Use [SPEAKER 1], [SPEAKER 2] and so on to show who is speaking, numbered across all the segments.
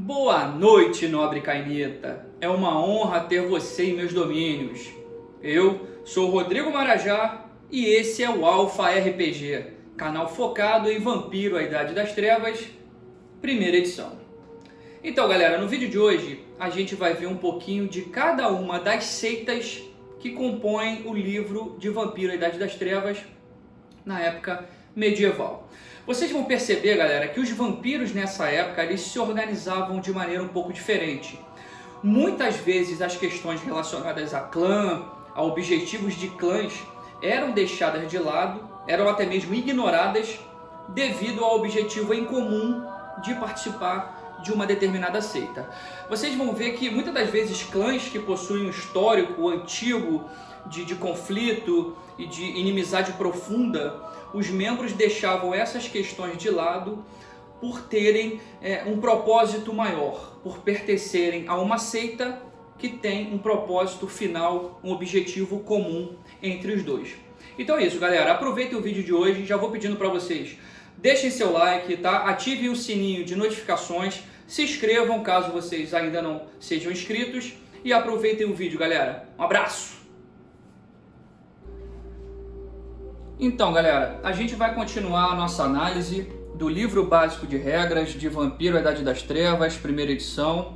[SPEAKER 1] Boa noite, nobre Cainita. É uma honra ter você em meus domínios. Eu sou o Rodrigo Marajá e esse é o Alpha RPG, canal focado em Vampiro, a Idade das Trevas, primeira edição. Então, galera, no vídeo de hoje a gente vai ver um pouquinho de cada uma das seitas que compõem o livro de Vampiro, a Idade das Trevas, na época medieval. Vocês vão perceber, galera, que os vampiros nessa época eles se organizavam de maneira um pouco diferente. Muitas vezes as questões relacionadas a clã, a objetivos de clãs, eram deixadas de lado, eram até mesmo ignoradas devido ao objetivo em comum de participar de uma determinada seita. Vocês vão ver que muitas das vezes clãs que possuem um histórico antigo de conflito e de inimizade profunda, os membros deixavam essas questões de lado por terem um propósito maior, por pertencerem a uma seita que tem um propósito final, um objetivo comum entre os dois. Então é isso, galera. Aproveitem o vídeo de hoje. Já vou pedindo para vocês, deixem seu like, tá? Ativem o sininho de notificações, se inscrevam caso vocês ainda não sejam inscritos e aproveitem o vídeo, galera. Um abraço! Então, galera, a gente vai continuar a nossa análise do livro básico de regras de Vampiro, a Idade das Trevas, primeira edição.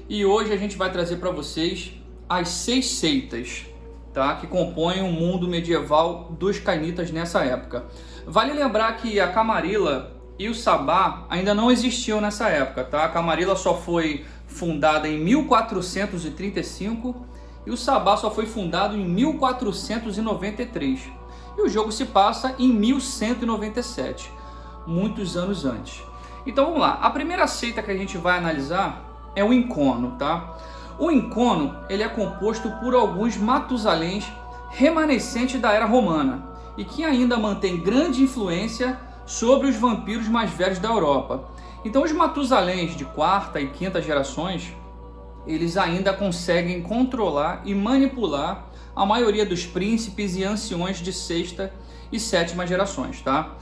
[SPEAKER 1] E hoje a gente vai trazer para vocês as 6 seitas, tá, que compõem o mundo medieval dos Cainitas nessa época. Vale lembrar que a Camarilla e o Sabá ainda não existiam nessa época, tá? A Camarilla só foi fundada em 1435 e o Sabá só foi fundado em 1493. E o jogo se passa em 1197, muitos anos antes. Então vamos lá, a primeira seita que a gente vai analisar é o Incono, tá? O Incono, ele é composto por alguns Matusaléns remanescentes da Era Romana e que ainda mantém grande influência sobre os vampiros mais velhos da Europa. Então os Matusaléns de quarta e quinta gerações, eles ainda conseguem controlar e manipular a maioria dos príncipes e anciões de sexta e sétima gerações, tá?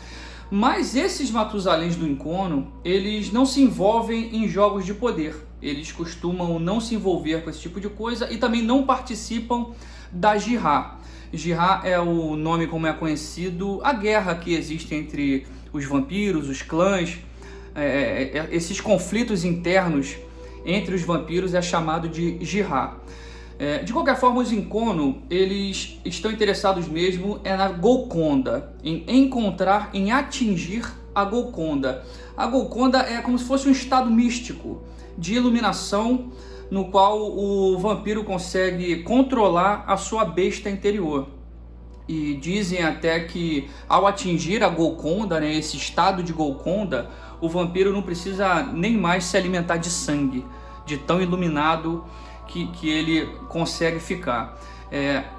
[SPEAKER 1] Mas esses Matusaléns do Incono, eles não se envolvem em jogos de poder. Eles costumam não se envolver com esse tipo de coisa e também não participam da Jihad. Jihad é o nome como é conhecido a guerra que existe entre os vampiros, os clãs, esses conflitos internos entre os vampiros é chamado de Jihad. De qualquer forma, os Incono, eles estão interessados mesmo na Golconda, em encontrar, em atingir a Golconda. A Golconda é como se fosse um estado místico de iluminação no qual o vampiro consegue controlar a sua besta interior. E dizem até que ao atingir a Golconda, né, esse estado de Golconda, o vampiro não precisa nem mais se alimentar de sangue, de tão iluminado que ele consegue ficar.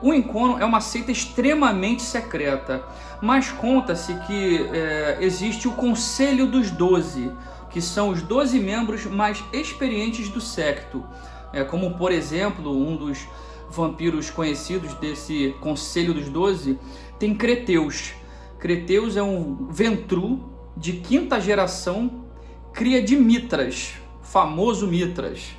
[SPEAKER 1] O Incono é uma seita extremamente secreta, mas conta-se que existe o Conselho dos 12, que são os 12 membros mais experientes do secto, como por exemplo, um dos vampiros conhecidos desse Conselho dos 12 tem Creteus. Creteus é um Ventru de quinta geração, cria de Mitras, famoso Mitras.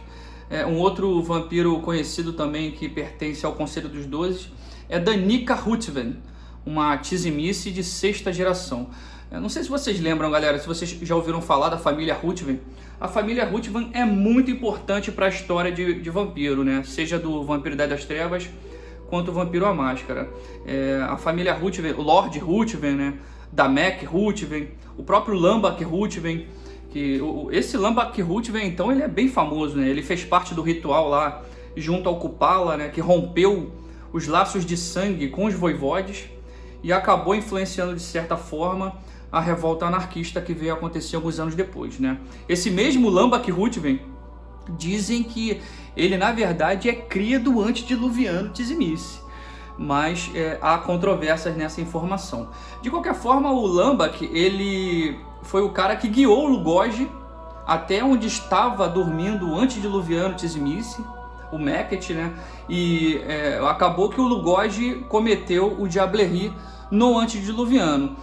[SPEAKER 1] Um outro vampiro conhecido também que pertence ao Conselho dos 12 é Danica Ruthven, uma Tizimice de sexta geração. Não sei se vocês lembram, galera, se vocês já ouviram falar da família Ruthven. A família Ruthven é muito importante para a história de vampiro, né? Seja do Vampiro Idade das Trevas quanto o Vampiro à Máscara. A família Ruthven, o Lord Ruthven, né? Damek Ruthven, o próprio Lambak Ruthven. Esse Lambak Ruthven, então, ele é bem famoso, né? Ele fez parte do ritual lá junto ao Kupala, né? Que rompeu os laços de sangue com os voivodes e acabou influenciando de certa forma a revolta anarquista que veio acontecer alguns anos depois, né? Esse mesmo Lambak Ruthven, dizem que ele na verdade é cria do antediluviano Tizimice, mas há controvérsias nessa informação. De qualquer forma, o Lambak, ele foi o cara que guiou o Lugosi até onde estava dormindo o antediluviano Tizimice, o Meket, né? E acabou que o Lugosi cometeu o Diablerie no antediluviano.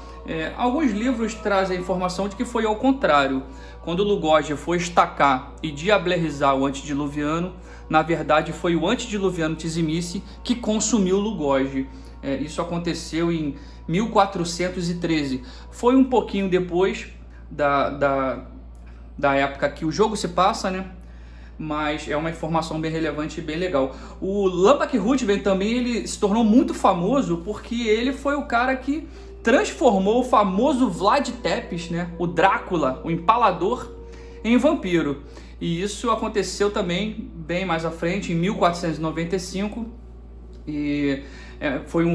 [SPEAKER 1] Alguns livros trazem a informação de que foi ao contrário. Quando Lugogia foi estacar e diablerizar o antediluviano, na verdade foi o antediluviano Tizimisce que consumiu Lugogia. Isso aconteceu em 1413. Foi um pouquinho depois da época que o jogo se passa, né? Mas é uma informação bem relevante e bem legal. O Lambach Ruthven também ele se tornou muito famoso porque ele foi o cara que transformou o famoso Vlad Tepes, né? O Drácula, o Empalador, em vampiro. E isso aconteceu também bem mais à frente, em 1495. E foi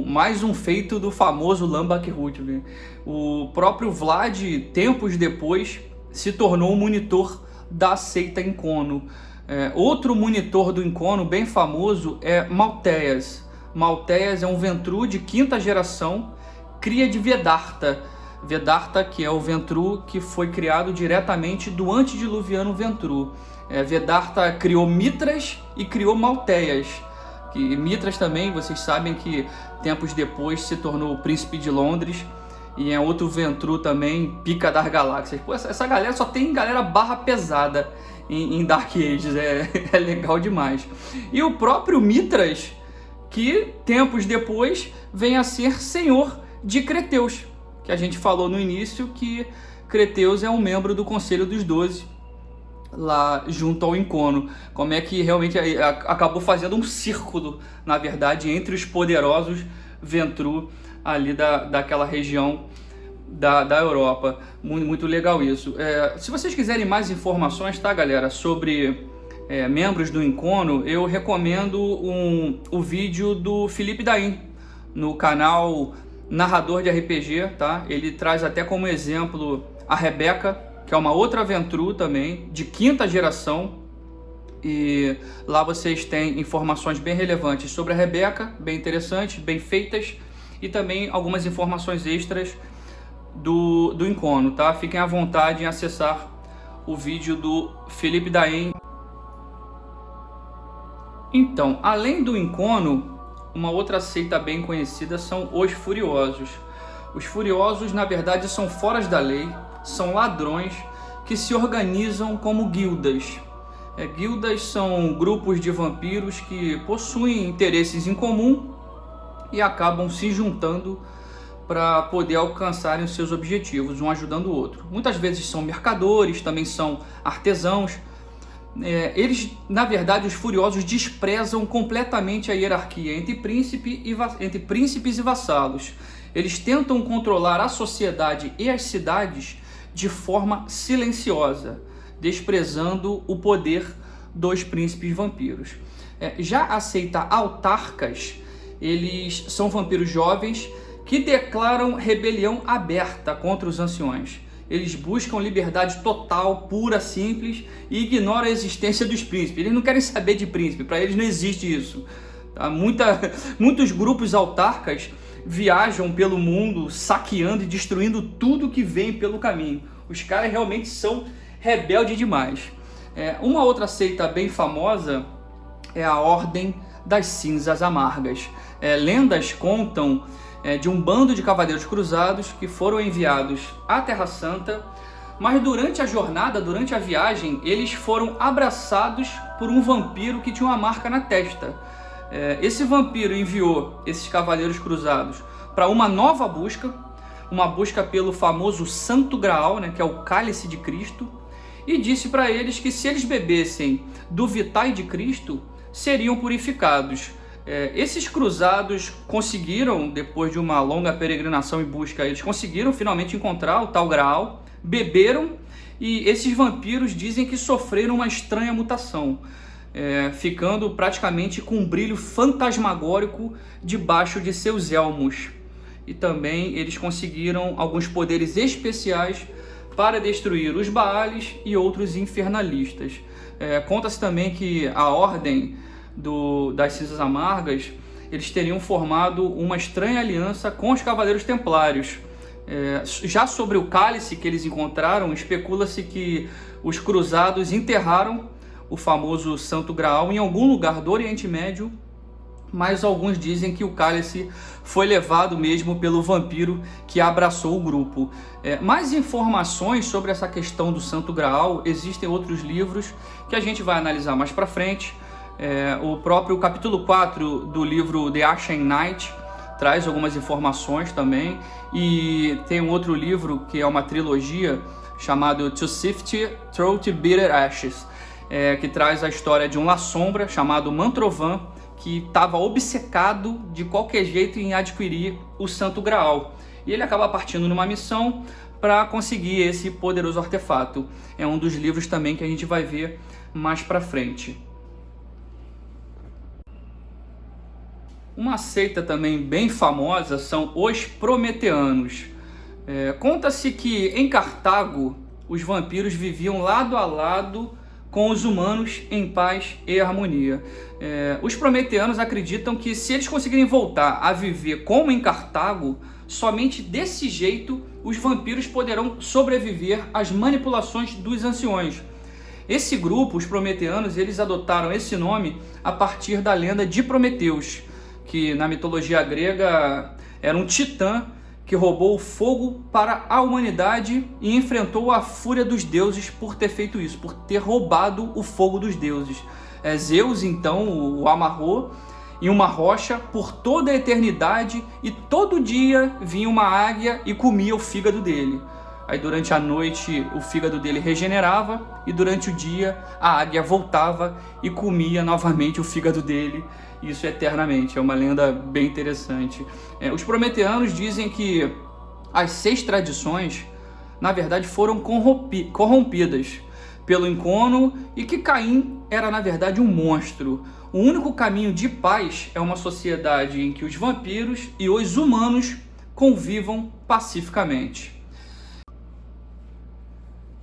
[SPEAKER 1] mais um feito do famoso Lambach Ruthven. O próprio Vlad, tempos depois, se tornou um monitor da seita Incono. Outro monitor do Incono bem famoso é Malteias. Malteias é um Ventru de 5ª geração, cria de Vedarta. Vedarta, que é o Ventru que foi criado diretamente do antediluviano Ventru. Vedarta criou Mitras e criou Malteias. E Mitras também, vocês sabem que tempos depois se tornou o príncipe de Londres. E é outro Ventru também, pica das galáxias. Pô, essa galera só tem galera barra pesada em Dark Ages, é legal demais. E o próprio Mitras, que tempos depois vem a ser senhor de Creteus, que a gente falou no início que Creteus é um membro do Conselho dos 12, lá junto ao Incono. Como é que realmente acabou fazendo um círculo, na verdade, entre os poderosos Ventru ali daquela região da Europa. Muito, muito legal isso. Se vocês quiserem mais informações, tá, galera, sobre membros do Incono, eu recomendo o vídeo do Felipe Daim no canal Narrador de RPG, tá? Ele traz até como exemplo a Rebeca, que é uma outra Ventru também, de 5ª geração. E lá vocês têm informações bem relevantes sobre a Rebeca, bem interessantes, bem feitas, e também algumas informações extras do Incono, tá? Fiquem à vontade em acessar o vídeo do Felipe Daim. Então, além do Incono, uma outra seita bem conhecida são os Furiosos. Os Furiosos, na verdade, são foras da lei, são ladrões que se organizam como guildas. Guildas são grupos de vampiros que possuem interesses em comum e acabam se juntando para poder alcançarem os seus objetivos, um ajudando o outro. Muitas vezes são mercadores, também são artesãos. Eles, na verdade, os Furiosos desprezam completamente a hierarquia entre príncipes e vassalos. Eles tentam controlar a sociedade e as cidades de forma silenciosa, desprezando o poder dos príncipes vampiros. Já a seita Autarcas, eles são vampiros jovens que declaram rebelião aberta contra os anciões. Eles buscam liberdade total, pura, simples, e ignoram a existência dos príncipes. Eles não querem saber de príncipe, para eles não existe isso. Tá? Muitos grupos autarcas viajam pelo mundo saqueando e destruindo tudo que vem pelo caminho. Os caras realmente são rebeldes demais. Uma outra seita bem famosa é a Ordem das Cinzas Amargas. Lendas contam de um bando de cavaleiros cruzados que foram enviados à Terra Santa, mas durante a jornada, durante a viagem, eles foram abraçados por um vampiro que tinha uma marca na testa. Esse vampiro enviou esses cavaleiros cruzados para uma nova busca, uma busca pelo famoso Santo Graal, né, que é o Cálice de Cristo, e disse para eles que se eles bebessem do Vitae de Cristo, seriam purificados. Esses cruzados conseguiram, depois de uma longa peregrinação e busca, eles conseguiram finalmente encontrar o tal Graal, beberam, e esses vampiros dizem que sofreram uma estranha mutação, ficando praticamente com um brilho fantasmagórico debaixo de seus elmos. E também eles conseguiram alguns poderes especiais para destruir os Baales e outros infernalistas. Conta-se também que a Ordem das Cinzas Amargas, eles teriam formado uma estranha aliança com os Cavaleiros Templários. Já sobre o cálice que eles encontraram, especula-se que os cruzados enterraram o famoso Santo Graal em algum lugar do Oriente Médio mas alguns dizem que o cálice foi levado mesmo pelo vampiro que abraçou o grupo. Mais informações sobre essa questão do Santo Graal, existem outros livros que a gente vai analisar mais para frente. O próprio capítulo 4 do livro The Ashen Knight traz algumas informações também, e tem um outro livro que é uma trilogia chamado To Sift Through the Bitter Ashes, que traz a história de um La Sombra chamado Mantrovan, que estava obcecado de qualquer jeito em adquirir o Santo Graal. E ele acaba partindo numa missão para conseguir esse poderoso artefato. É um dos livros também que a gente vai ver mais para frente. Uma seita também bem famosa são os Prometeanos. Conta-se que em Cartago os vampiros viviam lado a lado com os humanos em paz e harmonia. Os Prometeanos acreditam que se eles conseguirem voltar a viver como em Cartago, somente desse jeito os vampiros poderão sobreviver às manipulações dos anciões. Esse grupo, os Prometeanos, eles adotaram esse nome a partir da lenda de Prometeus, que na mitologia grega era um titã que roubou o fogo para a humanidade e enfrentou a fúria dos deuses por ter feito isso, por ter roubado o fogo dos deuses. Zeus, então, o amarrou em uma rocha por toda a eternidade e todo dia vinha uma águia e comia o fígado dele. Aí durante a noite o fígado dele regenerava e durante o dia a águia voltava e comia novamente o fígado dele. Isso eternamente, é uma lenda bem interessante. Os Prometeanos dizem que as 6 tradições, na verdade, foram corrompidas pelo Encono e que Caim era, na verdade, um monstro. O único caminho de paz é uma sociedade em que os vampiros e os humanos convivam pacificamente.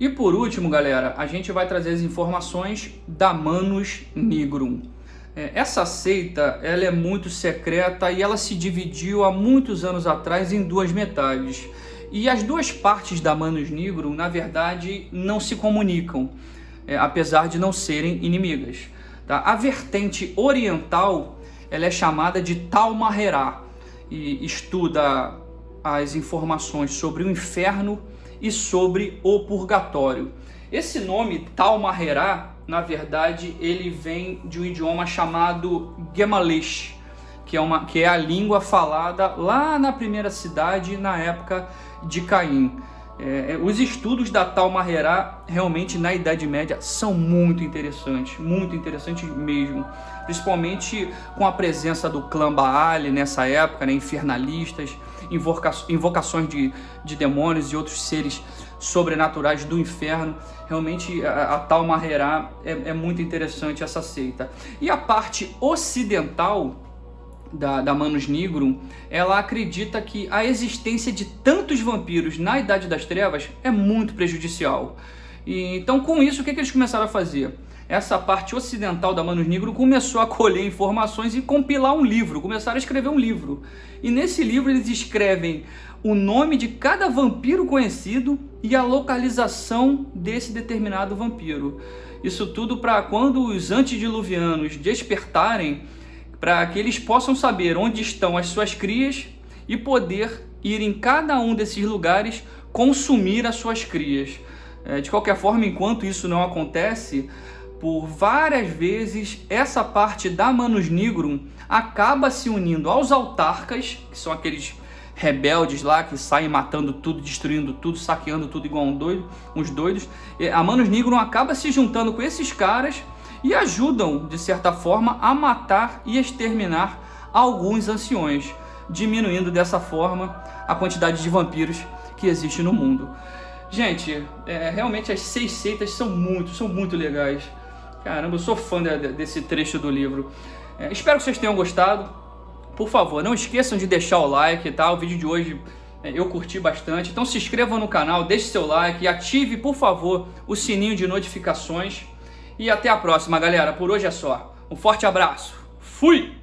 [SPEAKER 1] E por último, galera, a gente vai trazer as informações da Manus Nigrum. Essa seita ela é muito secreta e ela se dividiu há muitos anos atrás em 2 metades. E as 2 partes da Manus Nigrum, na verdade, não se comunicam, apesar de não serem inimigas. Tá? A vertente oriental ela é chamada de Tal-Maherá e estuda as informações sobre o inferno e sobre o purgatório. Esse nome Tal-Maherá, na verdade, ele vem de um idioma chamado Gemalish, que é a língua falada lá na primeira cidade, na época de Caim. Os estudos da Tal-Maherá, realmente, na Idade Média, são muito interessantes mesmo. Principalmente com a presença do clã Baal nessa época, né, infernalistas, invocações de demônios e outros seres sobrenaturais do inferno. Realmente a Tal-Maherá é muito interessante, essa seita. E a parte ocidental da Manus Nigrum, ela acredita que a existência de tantos vampiros na Idade das Trevas é muito prejudicial. E então, com isso, o que eles começaram a fazer? Essa parte ocidental da Manus Nigrum começou a colher informações e compilar um livro, começaram a escrever um livro. E nesse livro eles escrevem o nome de cada vampiro conhecido e a localização desse determinado vampiro. Isso tudo para quando os antediluvianos despertarem, para que eles possam saber onde estão as suas crias e poder ir em cada um desses lugares consumir as suas crias. De qualquer forma, enquanto isso não acontece, por várias vezes essa parte da Manus Nigrum acaba se unindo aos autarcas, que são aqueles rebeldes lá que saem matando tudo, destruindo tudo, saqueando tudo igual uns doidos. A Manus Nigrum acaba se juntando com esses caras e ajudam, de certa forma, a matar e exterminar alguns anciões, diminuindo dessa forma a quantidade de vampiros que existe no mundo. Gente, realmente as 6 seitas são muito legais. Caramba, eu sou fã desse trecho do livro. Espero que vocês tenham gostado. Por favor, não esqueçam de deixar o like, tá? O vídeo de hoje eu curti bastante. Então se inscrevam no canal, deixe seu like e ative, por favor, o sininho de notificações. E até a próxima, galera. Por hoje é só. Um forte abraço. Fui!